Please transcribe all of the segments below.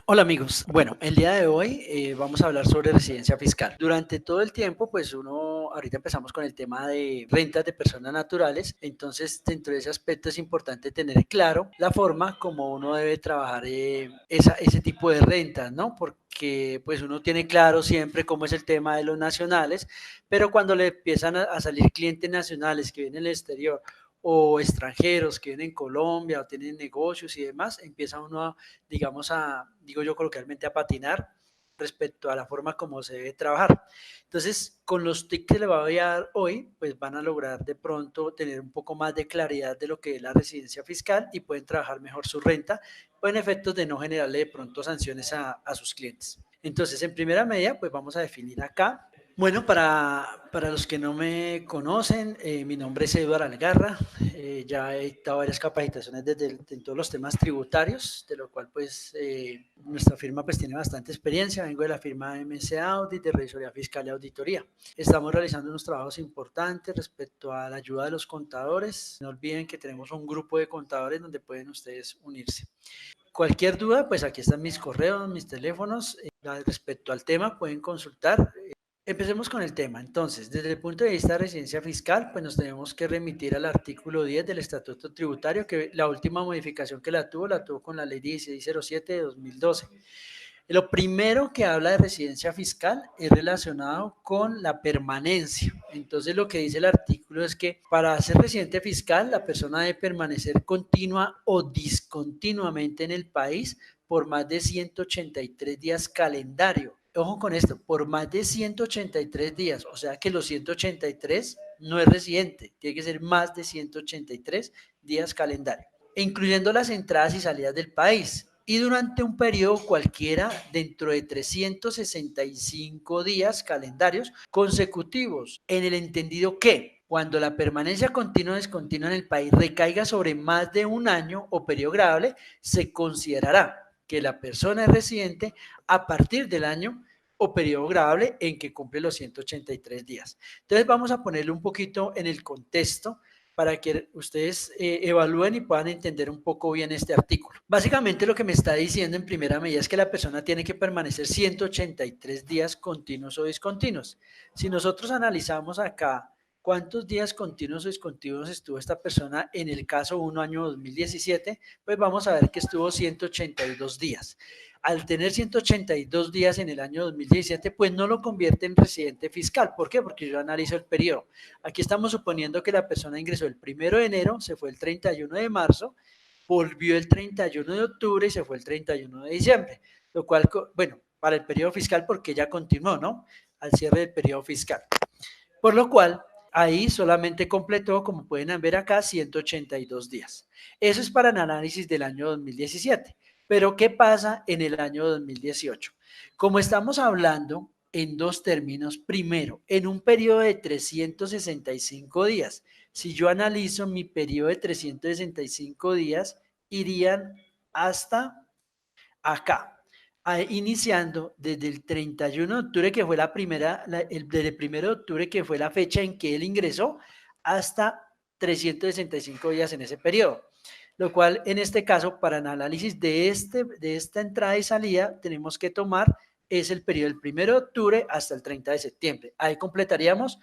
Hola amigos, bueno, el día de hoy vamos a hablar sobre residencia fiscal. Durante todo el tiempo, pues ahorita empezamos con el tema de rentas de personas naturales, entonces dentro de ese aspecto es importante tener claro la forma como uno debe trabajar ese tipo de rentas, ¿no? Porque pues uno tiene claro siempre cómo es el tema de los nacionales, pero cuando le empiezan a salir clientes nacionales que vienen del exterior o extranjeros que vienen en Colombia o tienen negocios y demás, empieza uno a, digamos, digo yo coloquialmente, a patinar respecto a la forma como se debe trabajar. Entonces, con los tips que le voy a dar hoy, pues van a lograr de pronto tener un poco más de claridad de lo que es la residencia fiscal y pueden trabajar mejor su renta o en efectos de no generarle de pronto sanciones a sus clientes. Entonces, en primera medida, pues vamos a definir acá. Bueno, para los que no me conocen, mi nombre es Eduardo Algarra, ya he dictado varias capacitaciones en todos los temas tributarios, de lo cual pues nuestra firma pues tiene bastante experiencia, vengo de la firma MC Audit, de Revisoría Fiscal y Auditoría. Estamos realizando unos trabajos importantes respecto a la ayuda de los contadores, no olviden que tenemos un grupo de contadores donde pueden ustedes unirse. Cualquier duda, pues aquí están mis correos, mis teléfonos, respecto al tema pueden consultar. Empecemos con el tema. Entonces, desde el punto de vista de residencia fiscal, pues nos tenemos que remitir al artículo 10 del Estatuto Tributario, que la última modificación que la tuvo con la Ley 1607 de 2012. Lo primero que habla de residencia fiscal es relacionado con la permanencia. Entonces, lo que dice el artículo es que para ser residente fiscal, la persona debe permanecer continua o discontinuamente en el país por más de 183 días calendario. Ojo con esto, por más de 183 días, o sea que los 183 no es residente, tiene que ser más de 183 días calendario, incluyendo las entradas y salidas del país y durante un periodo cualquiera dentro de 365 días calendarios consecutivos, en el entendido que cuando la permanencia continua o descontinua en el país recaiga sobre más de un año o periodo grave, se considerará que la persona es residente a partir del año o periodo grave en que cumple los 183 días. Entonces vamos a ponerle un poquito en el contexto para que ustedes evalúen y puedan entender un poco bien este artículo. Básicamente lo que me está diciendo en primera medida es que la persona tiene que permanecer 183 días continuos o discontinuos. Si nosotros analizamos acá cuántos días continuos o discontinuos estuvo esta persona en el caso 1 año 2017, pues vamos a ver que estuvo 182 días. Al tener 182 días en el año 2017, pues no lo convierte en residente fiscal. ¿Por qué? Porque yo analizo el periodo. Aquí estamos suponiendo que la persona ingresó el 1 de enero, se fue el 31 de marzo, volvió el 31 de octubre y se fue el 31 de diciembre. Lo cual, bueno, para el periodo fiscal porque ya continuó, ¿no? Al cierre del periodo fiscal. Por lo cual, ahí solamente completó, como pueden ver acá, 182 días. Eso es para el análisis del año 2017. Pero, ¿qué pasa en el año 2018? Como estamos hablando en dos términos, primero, en un periodo de 365 días. Si yo analizo mi periodo de 365 días, irían hasta acá, iniciando desde el 31 de octubre, que fue desde el 1 de octubre, que fue la fecha en que él ingresó, hasta 365 días en ese periodo. Lo cual, en este caso, para el análisis de esta entrada y salida, tenemos que tomar es el periodo del 1 de octubre hasta el 30 de septiembre. Ahí completaríamos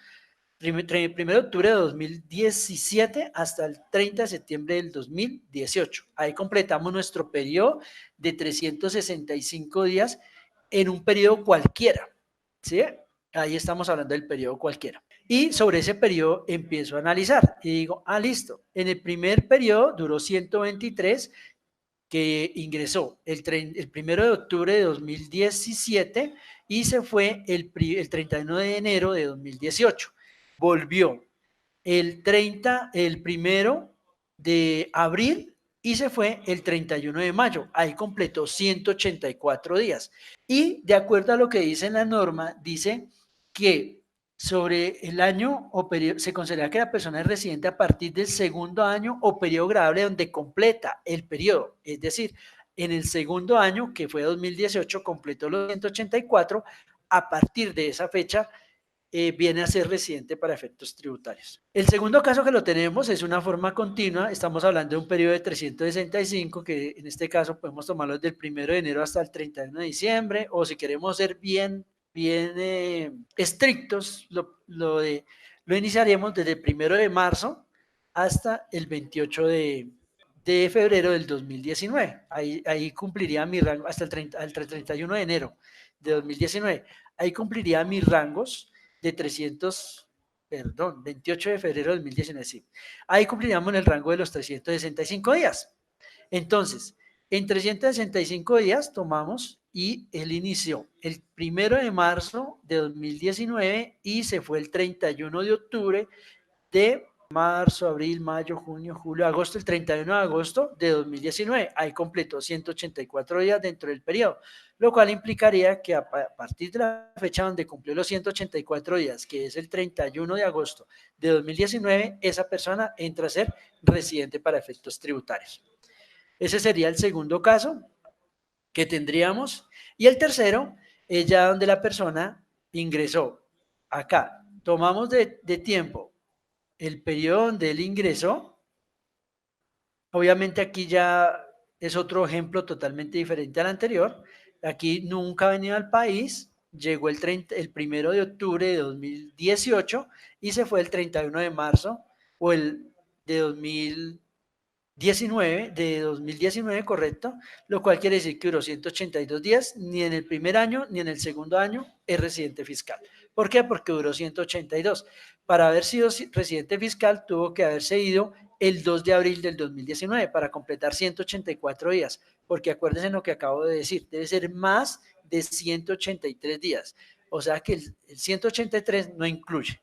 1 de octubre de 2017 hasta el 30 de septiembre del 2018. Ahí completamos nuestro periodo de 365 días en un periodo cualquiera, ¿sí? Ahí estamos hablando del periodo cualquiera. Y sobre ese periodo empiezo a analizar y digo, listo, en el primer periodo duró 123, que ingresó el 1 de octubre de 2017 y se fue el 31 de enero de 2018. Volvió el 1 de abril y se fue el 31 de mayo. Ahí completó 184 días. Y de acuerdo a lo que dice en la norma, dice que sobre el año o periodo, se considera que la persona es residente a partir del segundo año o periodo grave donde completa el periodo. Es decir, en el segundo año, que fue 2018, completó los 184, a partir de esa fecha viene a ser residente para efectos tributarios. El segundo caso que lo tenemos es una forma continua, estamos hablando de un periodo de 365, que en este caso podemos tomarlo desde el 1 de enero hasta el 31 de diciembre, o si queremos ser bien estrictos, lo iniciaríamos desde el 1 de marzo hasta el 28 de febrero del 2019. Ahí cumpliría mi rango hasta el 31 de enero de 2019. Ahí cumpliría mis rangos de 28 de febrero de 2019, sí. Ahí cumpliríamos en el rango de los 365 días. Entonces, en 365 días tomamos y él inició el 1 de marzo de 2019 y se fue el 31 de octubre de marzo, abril, mayo, junio, julio, agosto, el 31 de agosto de 2019. Ahí completó 184 días dentro del periodo, lo cual implicaría que a partir de la fecha donde cumplió los 184 días, que es el 31 de agosto de 2019, esa persona entra a ser residente para efectos tributarios. Ese sería el segundo caso que tendríamos. Y el tercero es ya donde la persona ingresó. Acá tomamos de tiempo el periodo donde él ingresó. Obviamente aquí ya es otro ejemplo totalmente diferente al anterior. Aquí nunca ha venido al país, llegó el 1 de octubre de 2018 y se fue el 31 de marzo o el de 2019, correcto, lo cual quiere decir que duró 182 días, ni en el primer año ni en el segundo año es residente fiscal. ¿Por qué? Porque duró 182. Para haber sido residente fiscal tuvo que haberse ido el 2 de abril del 2019 para completar 184 días, porque acuérdense lo que acabo de decir, debe ser más de 183 días, o sea que el 183 no incluye.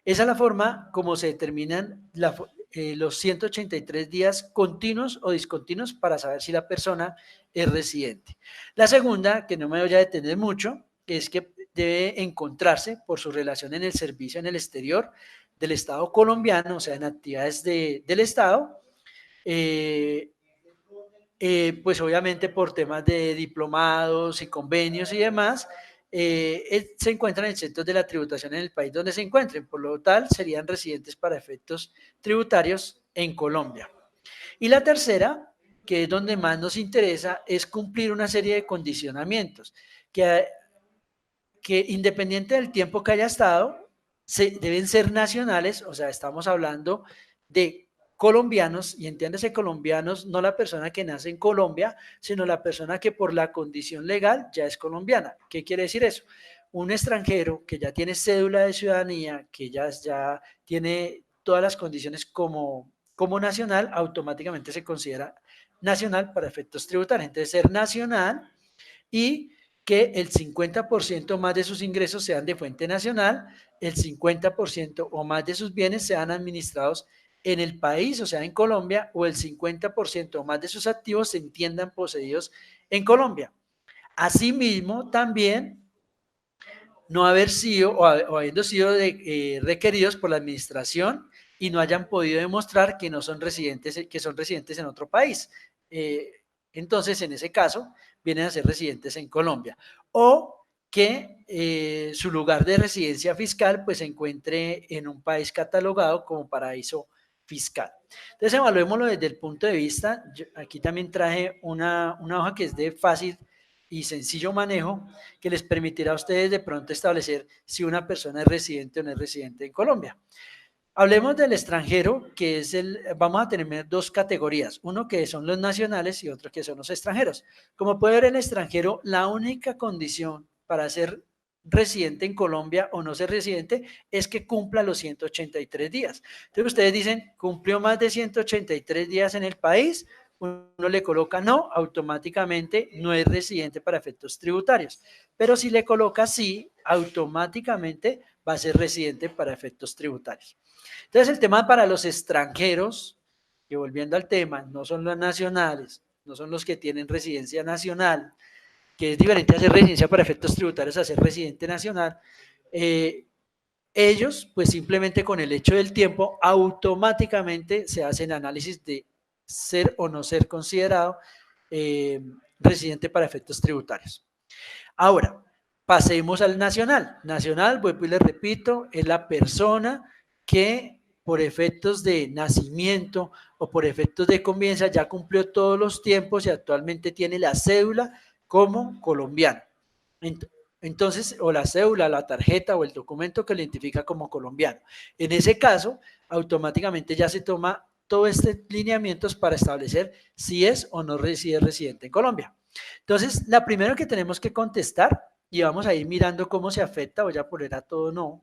Esa es la forma como se determinan los 183 días continuos o discontinuos para saber si la persona es residente. La segunda, que no me voy a detener mucho, es que debe encontrarse por su relación en el servicio en el exterior del Estado colombiano, o sea, en actividades del Estado, pues obviamente por temas de diplomados y convenios y demás, se encuentran en centros de la tributación en el país donde se encuentren, por lo tal serían residentes para efectos tributarios en Colombia. Y la tercera, que es donde más nos interesa, es cumplir una serie de condicionamientos que independiente del tiempo que haya estado, deben ser nacionales, o sea, estamos hablando de colombianos, y entiéndase colombianos, no la persona que nace en Colombia, sino la persona que por la condición legal ya es colombiana. ¿Qué quiere decir eso? Un extranjero que ya tiene cédula de ciudadanía, que ya tiene todas las condiciones como nacional, automáticamente se considera nacional para efectos tributarios. Entonces, ser nacional y que el 50% más de sus ingresos sean de fuente nacional, el 50% o más de sus bienes sean administrados en el país, o sea, en Colombia, o el 50% o más de sus activos se entiendan poseídos en Colombia. Asimismo, también no haber sido o habiendo sido requeridos por la administración y no hayan podido demostrar que no son residentes, que son residentes en otro país. Entonces, en ese caso, vienen a ser residentes en Colombia. O que su lugar de residencia fiscal pues se encuentre en un país catalogado como paraíso fiscal. Entonces, evaluémoslo desde el punto de vista, aquí también traje una hoja que es de fácil y sencillo manejo que les permitirá a ustedes de pronto establecer si una persona es residente o no es residente en Colombia. Hablemos del extranjero, que es vamos a tener dos categorías, uno que son los nacionales y otro que son los extranjeros. Como puede ver, el extranjero, la única condición para ser residente en Colombia o no ser residente es que cumpla los 183 días. Entonces ustedes dicen, ¿cumplió más de 183 días en el país? Uno le coloca no, automáticamente no es residente para efectos tributarios. Pero si le coloca sí, automáticamente va a ser residente para efectos tributarios. Entonces, el tema para los extranjeros, que volviendo al tema, no son los nacionales, no son los que tienen residencia nacional, que es diferente a hacer residencia para efectos tributarios a ser residente nacional, ellos, pues simplemente con el hecho del tiempo, automáticamente se hace el análisis de ser o no ser considerado residente para efectos tributarios. Ahora, Pasemos al nacional. Nacional, vuelvo y le repito, es la persona que por efectos de nacimiento o por efectos de convivencia ya cumplió todos los tiempos y actualmente tiene la cédula como colombiano. Entonces, o la cédula, la tarjeta o el documento que lo identifica como colombiano. En ese caso, automáticamente ya se toma todo este lineamientos para establecer si es o no si es residente en Colombia. Entonces, la primera que tenemos que contestar, y vamos a ir mirando cómo se afecta, voy a poner a todo no.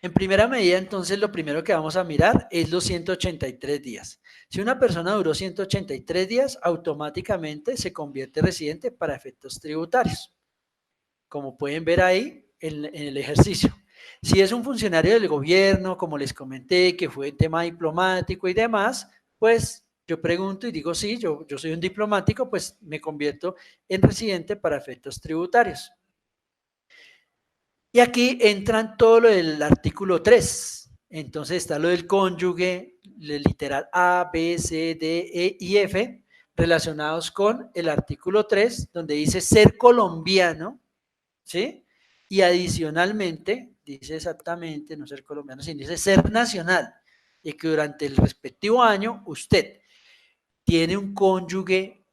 En primera medida, entonces, lo primero que vamos a mirar es los 183 días. Si una persona duró 183 días, automáticamente se convierte en residente para efectos tributarios, como pueden ver ahí en el ejercicio. Si es un funcionario del gobierno, como les comenté, que fue tema diplomático y demás, pues yo pregunto y digo, sí, yo soy un diplomático, pues me convierto en residente para efectos tributarios. Y aquí entran todo lo del artículo 3. Entonces está lo del cónyuge, el literal A, B, C, D, E y F, relacionados con el artículo 3, donde dice ser colombiano, ¿sí? Y adicionalmente, dice exactamente, no ser colombiano, sino dice ser nacional, y que durante el respectivo año usted tiene un cónyuge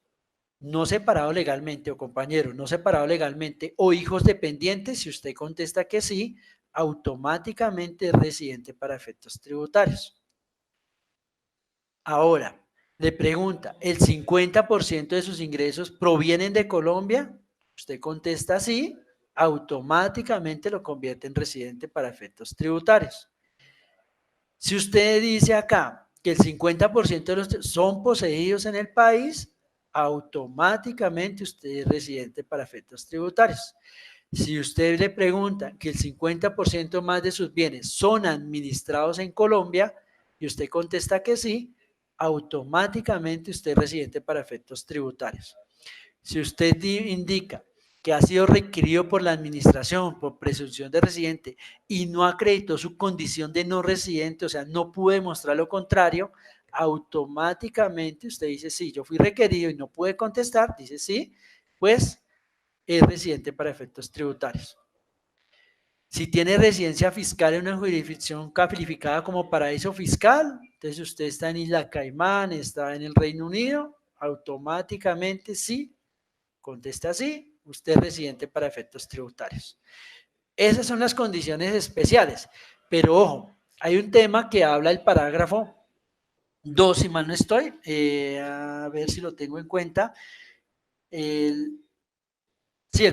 no separado legalmente o compañero no separado legalmente o hijos dependientes, si usted contesta que sí, automáticamente es residente para efectos tributarios. Ahora, le pregunta, ¿el 50% de sus ingresos provienen de Colombia? Usted contesta sí, automáticamente lo convierte en residente para efectos tributarios. Si usted dice acá que el 50% de los son poseídos en el país, automáticamente usted es residente para efectos tributarios. Si usted le pregunta que el 50% más de sus bienes son administrados en Colombia y usted contesta que sí, automáticamente usted es residente para efectos tributarios. Si usted indica que ha sido requerido por la administración por presunción de residente y no acreditó su condición de no residente, o sea, no pudo demostrar lo contrario, automáticamente usted dice sí, yo fui requerido y no pude contestar, dice sí, pues es residente para efectos tributarios. Si tiene residencia fiscal en una jurisdicción calificada como paraíso fiscal, entonces usted está en Isla Caimán, está en el Reino Unido, automáticamente sí, contesta sí, usted es residente para efectos tributarios. Esas son las condiciones especiales, pero ojo, hay un tema que habla el parágrafo 2, si mal no estoy, a ver si lo tengo en cuenta, el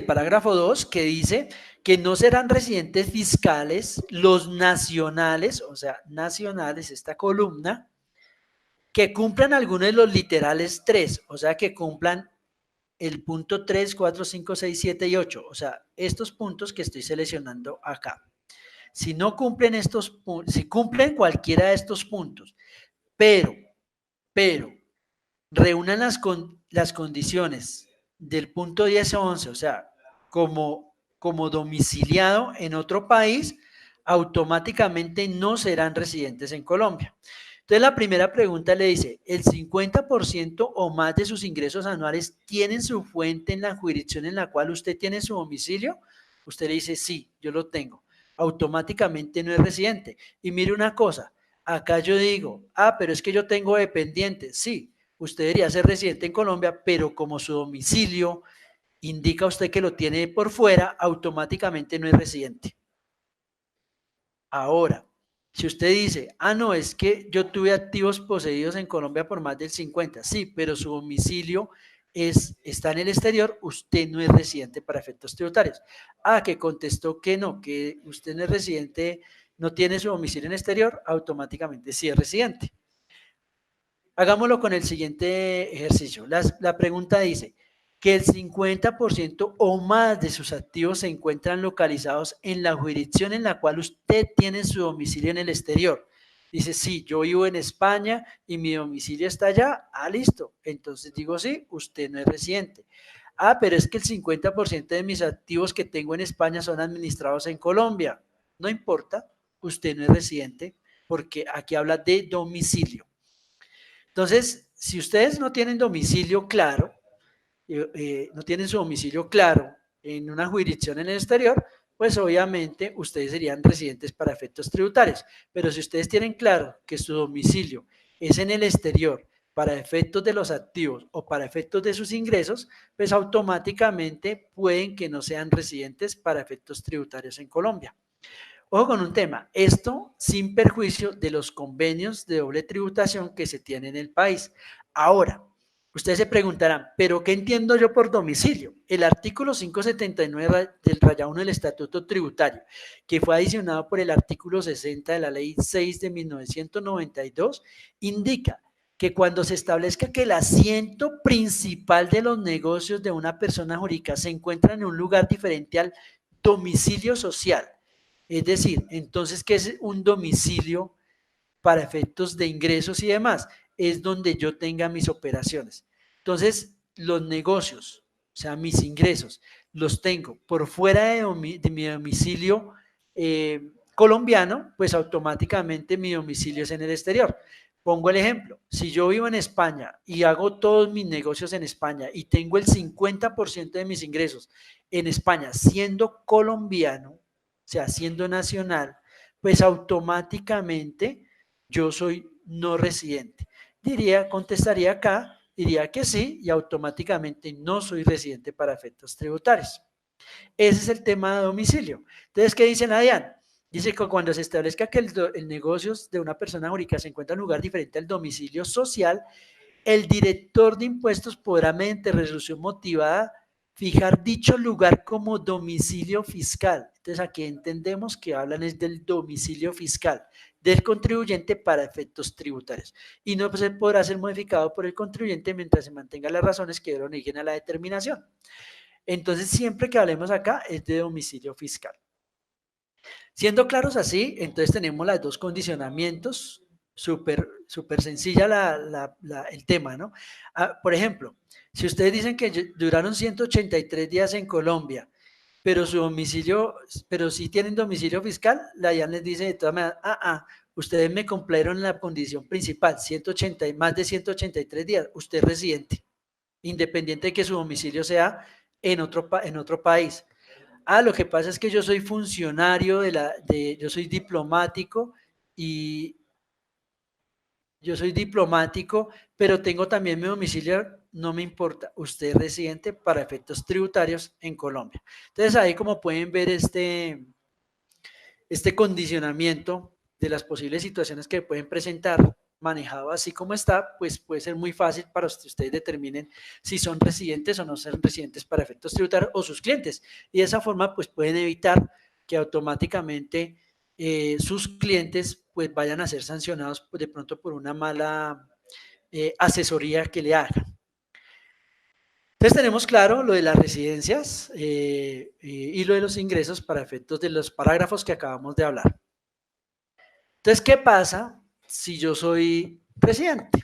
parágrafo 2 que dice que no serán residentes fiscales los nacionales, o sea, nacionales, esta columna, que cumplan algunos de los literales 3, o sea, que cumplan el punto 3, 4, 5, 6, 7 y 8, o sea, estos puntos que estoy seleccionando acá. Si no cumplen estos puntos, si cumplen cualquiera de estos puntos, pero reúnan las condiciones del punto 10 o 11, o sea, como domiciliado en otro país, automáticamente no serán residentes en Colombia. Entonces la primera pregunta le dice, ¿el 50% o más de sus ingresos anuales tienen su fuente en la jurisdicción en la cual usted tiene su domicilio? Usted le dice, sí, yo lo tengo. Automáticamente no es residente. Y mire una cosa, acá yo digo, pero es que yo tengo dependientes. Sí, usted debería ser residente en Colombia, pero como su domicilio indica usted que lo tiene por fuera, automáticamente no es residente. Ahora, si usted dice, no, es que yo tuve activos poseídos en Colombia por más del 50, sí, pero su domicilio está en el exterior, usted no es residente para efectos tributarios. Que contestó que no, que usted no es residente, no tiene su domicilio en el exterior, automáticamente sí es residente. Hagámoslo con el siguiente ejercicio. La pregunta dice que el 50% o más de sus activos se encuentran localizados en la jurisdicción en la cual usted tiene su domicilio en el exterior. Dice, sí, yo vivo en España y mi domicilio está allá. Listo. Entonces digo, sí, usted no es residente. Pero es que el 50% de mis activos que tengo en España son administrados en Colombia. No importa, usted no es residente porque aquí habla de domicilio. Entonces, si ustedes no tienen domicilio claro, no tienen su domicilio claro en una jurisdicción en el exterior, pues obviamente ustedes serían residentes para efectos tributarios. Pero si ustedes tienen claro que su domicilio es en el exterior para efectos de los activos o para efectos de sus ingresos, pues automáticamente pueden que no sean residentes para efectos tributarios en Colombia. Ojo con un tema, esto sin perjuicio de los convenios de doble tributación que se tienen en el país. Ahora, ustedes se preguntarán, ¿pero qué entiendo yo por domicilio? El artículo 579 del raya 1 del Estatuto Tributario, que fue adicionado por el artículo 60 de la Ley 6 de 1992, indica que cuando se establezca que el asiento principal de los negocios de una persona jurídica se encuentra en un lugar diferente al domicilio social, es decir, entonces, ¿qué es un domicilio para efectos de ingresos y demás? Es donde yo tenga mis operaciones. Entonces, los negocios, o sea, mis ingresos, los tengo por fuera de mi domicilio colombiano, pues automáticamente mi domicilio es en el exterior. Pongo el ejemplo, si yo vivo en España y hago todos mis negocios en España y tengo el 50% de mis ingresos en España siendo colombiano, o sea, siendo nacional, pues automáticamente yo soy no residente. Contestaría acá, diría que sí y automáticamente no soy residente para efectos tributarios. Ese es el tema de domicilio. Entonces, ¿qué dice Nadian? Dice que cuando se establezca que el negocio de una persona jurídica se encuentra en un lugar diferente al domicilio social, el director de impuestos podrá, mediante resolución motivada, fijar dicho lugar como domicilio fiscal. Entonces, aquí entendemos que hablan es del domicilio fiscal del contribuyente para efectos tributarios. Y no se podrá ser modificado por el contribuyente mientras se mantengan las razones que dieron origen a la determinación. Entonces, siempre que hablemos acá es de domicilio fiscal. Siendo claros así, entonces tenemos los dos condicionamientos, súper sencilla el tema, ¿no? Por ejemplo, si ustedes dicen que duraron 183 días en Colombia, pero su domicilio, pero si tienen domicilio fiscal, la DIAN les dice de todas maneras, ustedes me cumplieron la condición principal, más de 183 días, usted es residente, independiente de que su domicilio sea en otro país. Lo que pasa es que yo soy funcionario yo soy diplomático pero tengo también mi domicilio, no me importa, usted es residente para efectos tributarios en Colombia. Entonces ahí como pueden ver este condicionamiento de las posibles situaciones que pueden presentar, manejado así como está, pues puede ser muy fácil para que ustedes determinen si son residentes o no son residentes para efectos tributarios o sus clientes. Y de esa forma, pues pueden evitar que automáticamente sus clientes pues vayan a ser sancionados de pronto por una mala asesoría que le hagan. Entonces tenemos claro lo de las residencias y lo de los ingresos para efectos de los parágrafos que acabamos de hablar. Entonces, ¿qué pasa si yo soy residente?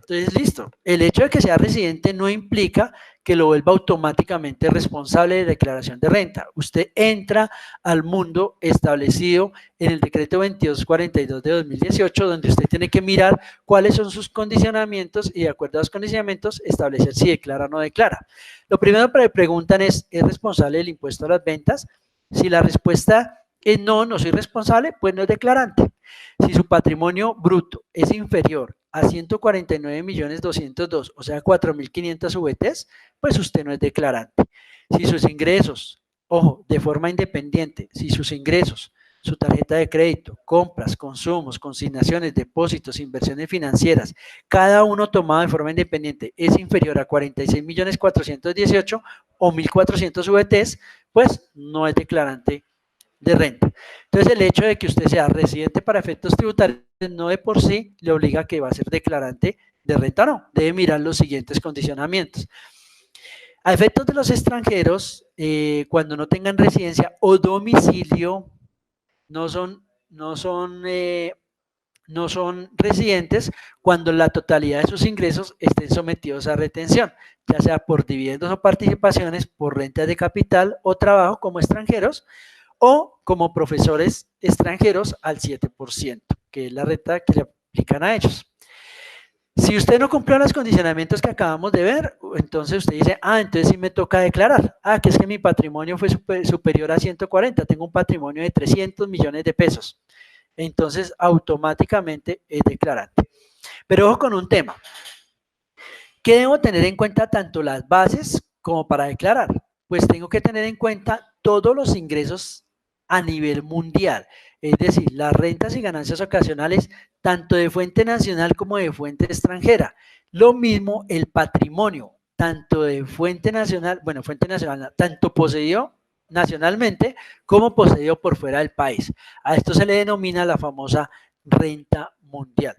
Entonces, listo. El hecho de que sea residente no implica que lo vuelva automáticamente responsable de declaración de renta. Usted entra al mundo establecido en el decreto 2242 de 2018, donde usted tiene que mirar cuáles son sus condicionamientos y de acuerdo a los condicionamientos establecer si declara o no declara. Lo primero que le preguntan ¿es responsable del impuesto a las ventas? Si la respuesta es no, no soy responsable, pues no es declarante. Si su patrimonio bruto es inferior a 149.202.000, o sea, 4.500 VTs, pues usted no es declarante. Si sus ingresos, ojo, de forma independiente, si sus ingresos, su tarjeta de crédito, compras, consumos, consignaciones, depósitos, inversiones financieras, cada uno tomado de forma independiente es inferior a 46.418.000 o 1.400 VTs, pues no es declarante de renta. Entonces, el hecho de que usted sea residente para efectos tributarios no de por sí le obliga a que va a ser declarante de renta o no. Debe mirar los siguientes condicionamientos. A efectos de los extranjeros, cuando no tengan residencia o domicilio, no son residentes cuando la totalidad de sus ingresos estén sometidos a retención, ya sea por dividendos o participaciones, por rentas de capital o trabajo como extranjeros, o como profesores extranjeros al 7%, que es la renta que le aplican a ellos. Si usted no cumplió los condicionamientos que acabamos de ver, entonces usted dice, entonces sí me toca declarar. Que es que mi patrimonio fue superior a 140, tengo un patrimonio de 300 millones de pesos. Entonces, automáticamente es declarante. Pero ojo con un tema. ¿Qué debo tener en cuenta tanto las bases como para declarar? Pues tengo que tener en cuenta todos los ingresos a nivel mundial, es decir, las rentas y ganancias ocasionales tanto de fuente nacional como de fuente extranjera. Lo mismo el patrimonio, tanto de fuente nacional, tanto poseído nacionalmente como poseído por fuera del país. A esto se le denomina la famosa renta mundial.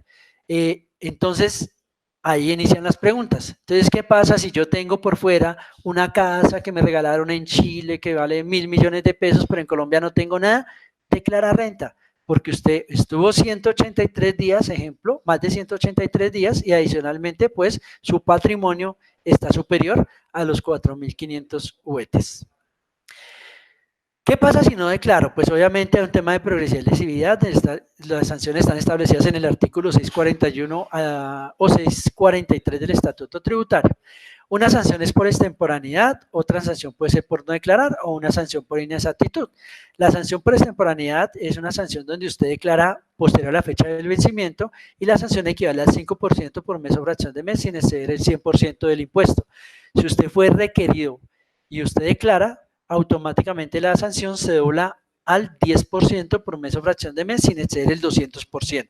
Entonces, ahí inician las preguntas. Entonces, ¿qué pasa si yo tengo por fuera una casa que me regalaron en Chile que vale 1.000 millones de pesos, pero en Colombia no tengo nada? Declara renta, porque usted estuvo 183 días, ejemplo, más de 183 días y adicionalmente, pues, su patrimonio está superior a los 4.500 UETs. ¿Qué pasa si no declaro? Pues obviamente hay un tema de progresividad, las sanciones están establecidas en el artículo 641 o 643 del Estatuto Tributario. Una sanción es por extemporaneidad, otra sanción puede ser por no declarar o una sanción por inexactitud. La sanción por extemporaneidad es una sanción donde usted declara posterior a la fecha del vencimiento y la sanción equivale al 5% por mes o fracción de mes sin exceder el 100% del impuesto. Si usted fue requerido y usted declara, automáticamente la sanción se dobla al 10% por mes o fracción de mes sin exceder el 200%.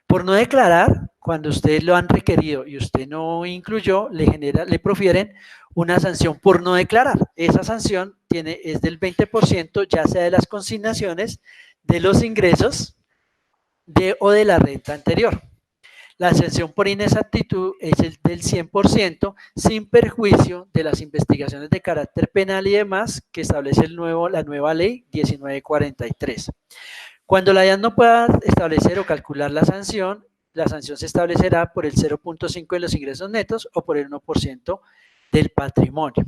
Por no declarar, cuando usted lo han requerido y usted no incluyó, le profieren una sanción por no declarar. Esa sanción es del 20%, ya sea de las consignaciones, de los ingresos o de la renta anterior. La sanción por inexactitud es el del 100% sin perjuicio de las investigaciones de carácter penal y demás que establece la nueva ley 1943. Cuando la DIAN no pueda establecer o calcular la sanción se establecerá por el 0.5 de los ingresos netos o por el 1% del patrimonio.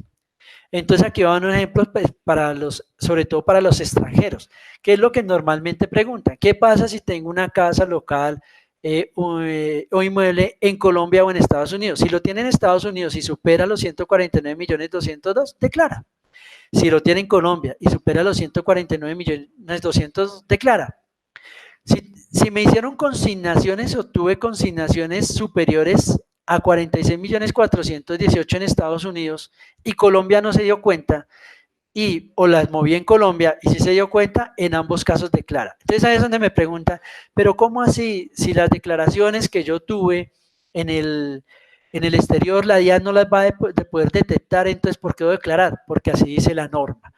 Entonces aquí van unos ejemplos pues, sobre todo para los extranjeros, que es lo que normalmente preguntan. ¿Qué pasa si tengo una casa local o inmueble en Colombia o en Estados Unidos? Si lo tiene en Estados Unidos y supera los 149.202.000, declara. Si lo tiene en Colombia y supera los 149.200.000, declara. Si me hicieron consignaciones o tuve consignaciones superiores a 46.418.000 en Estados Unidos y Colombia no se dio cuenta, o las moví en Colombia y si se dio cuenta, en ambos casos declara. Entonces ahí es donde me preguntan, pero ¿cómo así? Si las declaraciones que yo tuve en el exterior, la DIAN no las va a poder detectar, entonces ¿por qué debo declarar? Porque así dice la norma.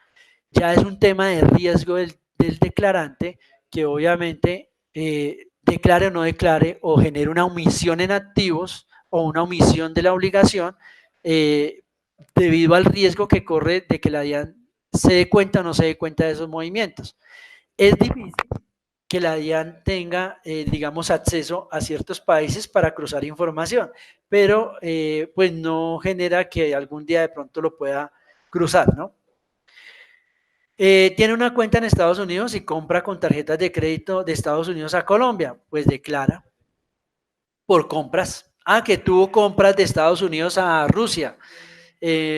Ya es un tema de riesgo del declarante que obviamente declare o no declare o genere una omisión en activos o una omisión de la obligación debido al riesgo que corre de que la DIAN se dé cuenta o no se dé cuenta de esos movimientos. Es difícil que la DIAN tenga, digamos, acceso a ciertos países para cruzar información, pero pues no genera que algún día de pronto lo pueda cruzar, ¿no? Tiene una cuenta en Estados Unidos y compra con tarjetas de crédito de Estados Unidos a Colombia, pues declara por compras. Que tuvo compras de Estados Unidos a Rusia,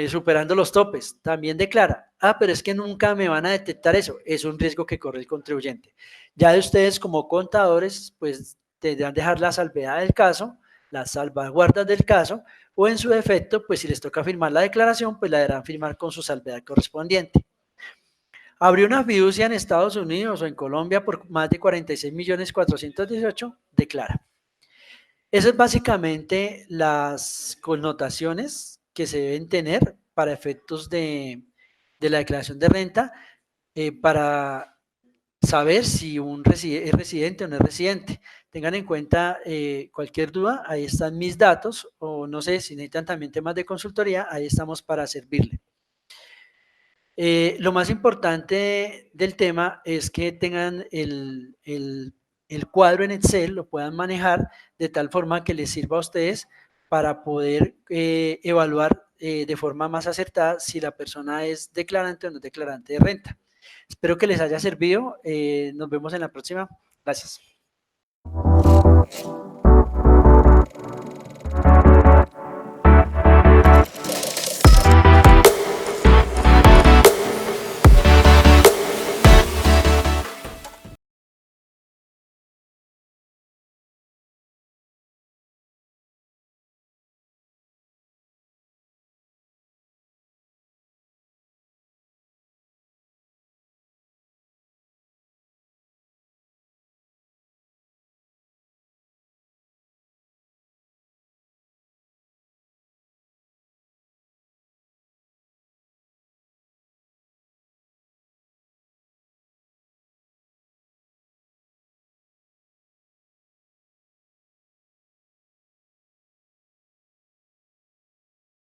superando los topes, también declara. Pero es que nunca me van a detectar eso, es un riesgo que corre el contribuyente. Ya de ustedes como contadores, pues tendrán que dejar la salvedad del caso, las salvaguardas del caso, o en su defecto, pues si les toca firmar la declaración, pues la deberán firmar con su salvedad correspondiente. Abrió una fiducia en Estados Unidos o en Colombia por más de 46.418.000, declara. Eso es básicamente las connotaciones que se deben tener para efectos de la declaración de renta para saber si un es residente o no es residente. Tengan en cuenta cualquier duda, ahí están mis datos, o no sé, si necesitan también temas de consultoría, ahí estamos para servirle. Lo más importante del tema es que tengan el cuadro en Excel, lo puedan manejar de tal forma que les sirva a ustedes para poder evaluar de forma más acertada si la persona es declarante o no es declarante de renta. Espero que les haya servido. Nos vemos en la próxima. Gracias.